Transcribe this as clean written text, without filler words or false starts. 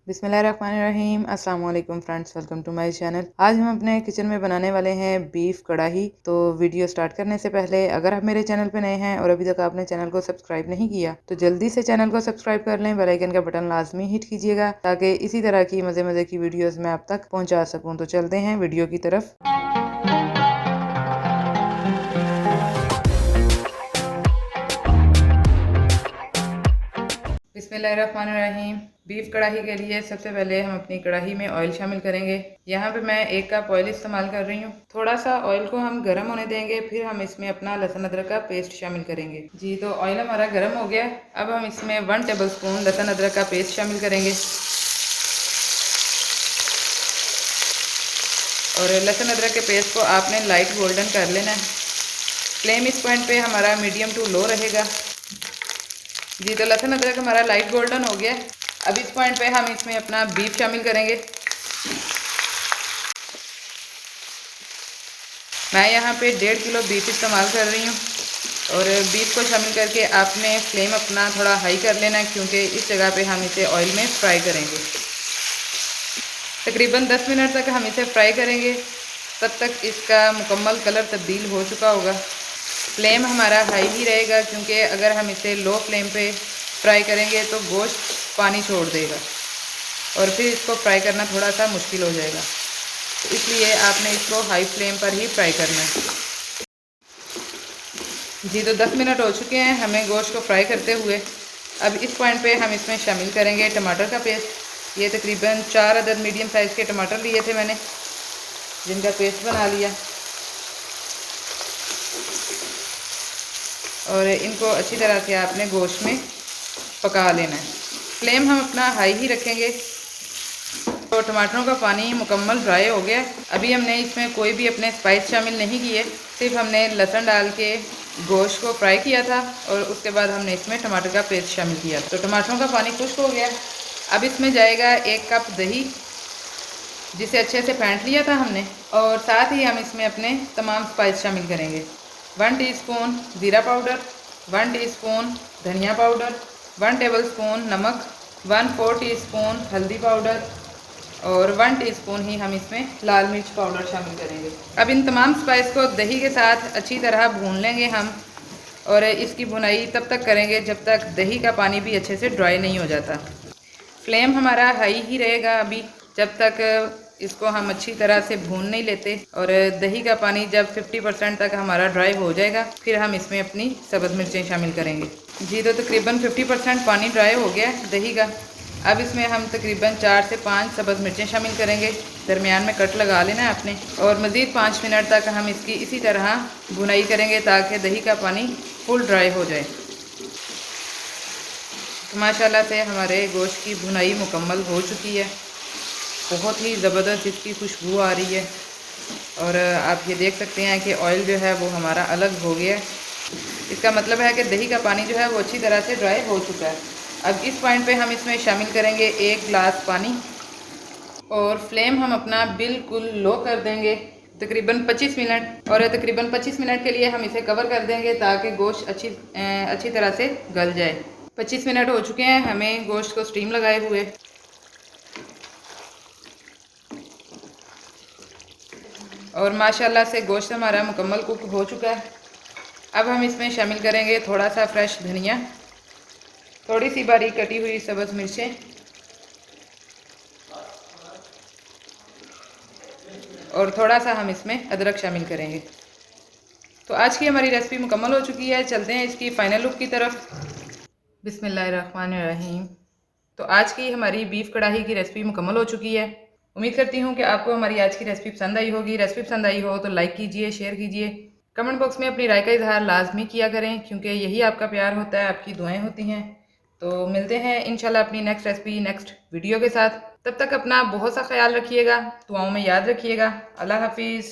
बिस्मिल्लाहिर्रहमानिर्रहीम। अस्सलाम वालेकुम friends, welcome to my channel. आज हम अपने किचन में बनाने वाले हैं बीफ कढ़ाई। तो वीडियो स्टार्ट करने से पहले अगर आप मेरे चैनल पे नए हैं और अभी तक आपने चैनल को सब्सक्राइब नहीं किया तो जल्दी से चैनल को सब्सक्राइब कर लें, बेल आइकन का बटन लाजमी हिट कीजिएगा ताकि इसी तरह की मज़े मज़े की वीडियोज़ मैं आप तक पहुँचा सकूँ। तो चलते हैं वीडियो की तरफ। बिस्मिल्लाहिर्रहमानिर्रहीम। बीफ कढ़ाई के लिए सबसे पहले हम अपनी कढ़ाई में ऑयल शामिल करेंगे। यहाँ पे मैं 1 कप ऑयल इस्तेमाल कर रही हूँ। थोड़ा सा ऑयल को हम गर्म होने देंगे, फिर हम इसमें अपना लहसुन अदरक का पेस्ट शामिल करेंगे। जी, तो ऑयल हमारा गर्म हो गया। अब हम इसमें 1 टेबल स्पून लहसुन अदरक का पेस्ट शामिल करेंगे और लहसुन अदरक के पेस्ट को आपने लाइट गोल्डन कर लेना है। फ्लेम इस पॉइंट पे हमारा मीडियम टू लो रहेगा। जी, तो लहसुन अदरक हमारा लाइट गोल्डन हो गया। अब इस पॉइंट पे हम इसमें अपना बीफ शामिल करेंगे। मैं यहाँ पे 1.5 किलो बीफ इस्तेमाल कर रही हूँ और बीफ को शामिल करके आपने फ्लेम अपना थोड़ा हाई कर लेना है क्योंकि इस जगह पे हम इसे ऑयल में फ्राई करेंगे। तकरीबन 10 मिनट तक हम इसे फ्राई करेंगे, तब तक इसका मुकम्मल कलर तब्दील हो चुका होगा। फ्लेम हमारा हाई ही रहेगा क्योंकि अगर हम इसे लो फ्लेम पे फ्राई करेंगे तो गोश्त पानी छोड़ देगा और फिर इसको फ्राई करना थोड़ा सा मुश्किल हो जाएगा। तो इसलिए आपने इसको हाई फ्लेम पर ही फ्राई करना है। जी, तो 10 मिनट हो चुके हैं हमें गोश्त को फ्राई करते हुए। अब इस पॉइंट पे हम इसमें शामिल करेंगे टमाटर का पेस्ट। ये तकरीबन 4 अदद मीडियम साइज़ के टमाटर लिए थे मैंने, जिनका पेस्ट बना लिया और इनको अच्छी तरह से आपने गोश्त में पका लेना है। फ्लेम हम अपना हाई ही रखेंगे। तो टमाटरों का पानी मुकम्मल ड्राई हो गया। अभी हमने इसमें कोई भी अपने स्पाइस शामिल नहीं किए, सिर्फ हमने लहसुन डाल के गोश्त को फ्राई किया था और उसके बाद हमने इसमें टमाटर का पेस्ट शामिल किया। तो टमाटरों का पानी खुश्क हो गया। अब इसमें जाएगा 1 कप दही, जिसे अच्छे से फेंट लिया था हमने, और साथ ही हम इसमें अपने तमाम स्पाइस शामिल करेंगे। 1 टीस्पून ज़ीरा पाउडर, 1 टीस्पून धनिया पाउडर, 1 टेबल स्पून नमक, 1/4 टीस्पून हल्दी पाउडर और 1 टीस्पून ही हम इसमें लाल मिर्च पाउडर शामिल करेंगे। अब इन तमाम स्पाइस को दही के साथ अच्छी तरह भून लेंगे हम, और इसकी भुनाई तब तक करेंगे जब तक दही का पानी भी अच्छे से ड्राई नहीं हो जाता। फ्लेम हमारा हाई ही रहेगा अभी, जब तक इसको हम अच्छी तरह से भून नहीं लेते। और दही का पानी जब 50% तक हमारा ड्राई हो जाएगा फिर हम इसमें अपनी सब्ज़ मिर्चें शामिल करेंगे। जी, तो तकरीबन 50% पानी ड्राई हो गया दही का। अब इसमें हम तकरीबन 4 से 5 सब्ज़ मिर्चें शामिल करेंगे। दरमियान में कट लगा लेना है आपने, और मज़ीद 5 मिनट तक हम इसकी इसी तरह भुनाई करेंगे ताकि दही का पानी फुल ड्राई हो जाए। माशाल्लाह से हमारे गोश्त की भुनाई मुकम्मल हो चुकी है। बहुत ही ज़बरदस्त इसकी खुशबू आ रही है और आप ये देख सकते हैं कि ऑयल जो है वो हमारा अलग हो गया है। इसका मतलब है कि दही का पानी जो है वो अच्छी तरह से ड्राई हो चुका है। अब इस पॉइंट पे हम इसमें शामिल करेंगे 1 गिलास पानी और फ्लेम हम अपना बिल्कुल लो कर देंगे तकरीबन 25 मिनट। और तकरीबन 25 मिनट के लिए हम इसे कवर कर देंगे ताकि गोश्त अच्छी तरह से गल जाए। 25 मिनट हो चुके हैं हमें गोश्त को स्टीम लगाए हुए, और माशाल्लाह से गोश्त हमारा मुकम्मल कुक हो चुका है। अब हम इसमें शामिल करेंगे थोड़ा सा फ्रेश धनिया, थोड़ी सी बारीक कटी हुई सब्ज़ मिर्चें और थोड़ा सा हम इसमें अदरक शामिल करेंगे। तो आज की हमारी रेसिपी मुकम्मल हो चुकी है। चलते हैं इसकी फ़ाइनल लुक की तरफ। बिस्मिल्लाहिर्रहमानिर्रहीम। तो आज की हमारी बीफ कढ़ाई की रेसिपी मुकम्मल हो चुकी है। उम्मीद करती हूँ कि आपको हमारी आज की रेसिपी पसंद आई होगी। रेसिपी पसंद आई हो तो लाइक कीजिए, शेयर कीजिए, कमेंट बॉक्स में अपनी राय का इजहार लाजमी किया करें क्योंकि यही आपका प्यार होता है, आपकी दुआएं होती हैं। तो मिलते हैं इंशाल्लाह अपनी नेक्स्ट रेसिपी नेक्स्ट वीडियो के साथ। तब तक अपना बहुत सा ख्याल रखिएगा, दुआओं में याद रखिएगा। अल्लाह हाफिज़।